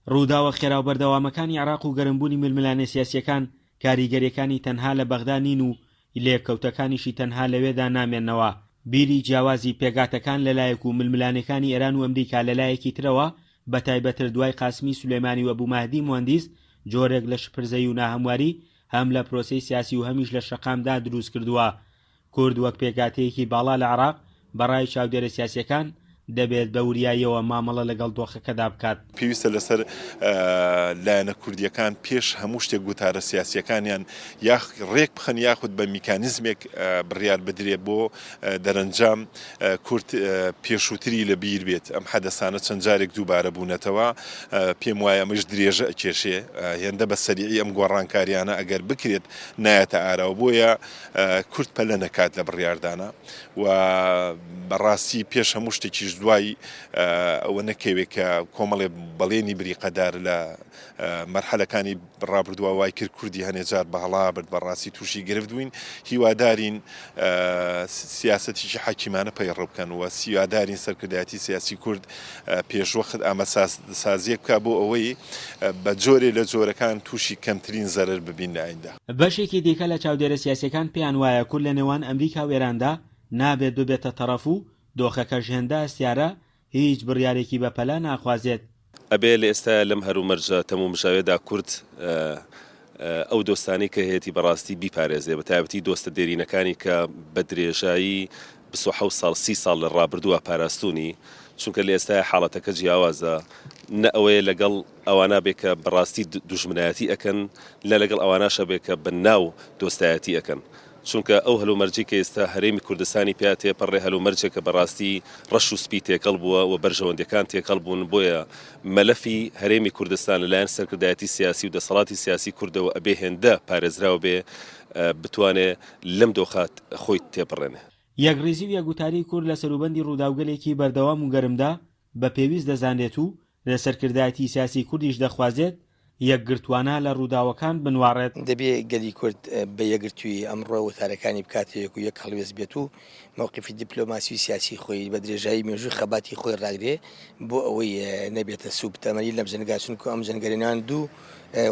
ڕووداوە خێرا و بەردەوامەکانی عێراق و گەرمبوونی ململانە سیاسیەکان کاریگەریەکانی تەنها لە بەغدانین و لێککەوتەکانیشی تەنها لەوێدا نامێننەوە. بیری جیاوازی پێگاتەکان لەلایەک و ململانەکانی ئێران و ئەمریکا لەلایەکی ترەوە بەتایبەتر دوای قاسمی سولێمانی و ئەبومەهدی مۆهەندیس جۆرێک لە شپرزەی و ناهەمواری هەم لە پرۆسەی سیاسی و هەمیش لە شەقامدا دروست کردووە. کورد وەک پێگاتەیەکی باڵا لە عێراق بەڕای چاودێرە سیاسیەکان دەبێت بە وریاییەوە مامەڵە لەگەڵ دۆخەکەدا بکات. پێویستە لەسەر لایەنە کوردیەکان پێش هەموو شتێک گوتارە سیاسیەکانیان ڕێک بخەن یاخود بە میکانیزمێک بڕیار بدرێت بۆ دەرەنجام کورد پێشووتری لە بیر بێت. ئەم حەدەسانە چەند جارێک دووبارە بوونەتەوە پێم وایە ئەمەش درێژە ئەکێشێ هێندە بە سەریعی ئەم گۆڕانکاریانە ئەگەر بکرێت نایەتە ئاراوە بۆیە کورد پەلە نەکات لە بڕیاردانە و بەڕاستی پێش هەموو شتێکیش دوای ئەوە نەکەوێت کە کۆمەڵێ بەڵێنی بریقەدار لە مەرحەلەکانی ڕابردووە وای کرد کوردی هەنێجار بەهەڵا برد بەڕاستی تووشی گرفت بووین. هیوادارین سیاسەتیشی حەکیمانە پەیڕۆ بکەن و سیوادارین سەرکردایەتی سیاسی کورد پێشوەخت ئامەسازیەک بکە بۆ ئەوەی بە جۆرێ لە جۆرەکان تووشی کەمترین زەرەر ببین لە ئایندا. بەشێکی دیکە لە چاودێرە سیاسیەکان پێیان وایە کورد لە نێوان ئەمریکا و ئێراندا نابێت ببێتە تەڕەف و دۆخەکەش هێندە ئەستیارە هیچ بڕیارێکی بەپەلا ناخوازێت. ئەبێ لە ئێستا لەم هەرومەرجە تەمومژاوێدا کورد ئەو دۆستانی کە هەیەی بەڕاستی بیپارێزێ بە تایبەتی دۆستە دێرینەکانی کە بە درێژایی 27 ساڵ 30 ساڵ لە ڕابردووە پاراستونی چونکە لە ئێستا حاڵەتەکە جیاوازە نە ئەوەیە لەگەڵ ئەوانە بێ کە بەڕاستی دوژمنایەتی ئەکەن لە لەگەڵ ئەواناشە بێ کە بەناو دۆستایەتی ئەکەن چونکە ئەو هەلومەرجی کە ئێستا هەرێمی کوردستانی پێ تێپەڕێ هەلومەرجێک کە بەڕاستی ڕەش و سپی تێکەڵ بووە و بەرژەوەندەکان تێکەڵ بوون بۆیە مەلەفی هەرێمی کوردستان لەلایەن سەرکردایەتی سیاسی و دەسەڵاتی سیاسی کوردەوە ئەبێ هێندە پارێزراوە بێ بتوانێت لەم دۆخات خۆی تێپەڕێنێ. یەکڕێزی و یەکگوتاری کورد لە سەروبەندی ڕووداوگەلێکی بەردەوام و گەرمدا بە پێویست دەزانێت و لە سەرکردایەتی سیاسی کوردیش دەخوازێت یەکگرتوانە لە ڕووداوەکان بنوارێت. دەبێ گەلی کورد بە یەکگرتووی ئەمڕۆ وتارەکانی بکاتەیەک و یەک هەڵوێست بێت و موقفی دیپلۆماسی و سیاسی خۆی بە درێژایی مێژووی خەباتی خۆی ڕاگرێ بۆ ئەوەی نەبێتە سووب تەمەنی لەم جەنگا چونکە ئەم جەنگەرێنان دوو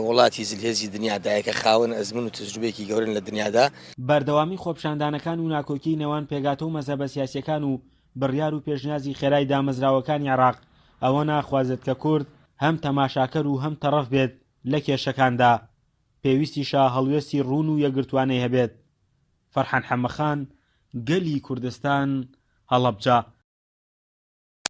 وڵاتی زلهێزی دنیادایەکە خاوەن ئەزمون و تجروبێکی گەورن لە دنیادا. بەردەوامی خۆپشاندانەکان و ناکۆکی نێوان پێگاتە و مەزەبە سیاسیەکان و بڕیار و پێشنیازی خێرای دامەزراوەکانی عێراق ئەوە ناخوازێت کە کورد هەم تەماشاکەر و هەم تەڕەف بێت لە کێشەکاندا. پێویستیشە هەڵوێستی ڕوون و یەکگرتوانەی هەبێت. فەرحان حەمەخان، گەلی کوردستان، هەڵەبجە.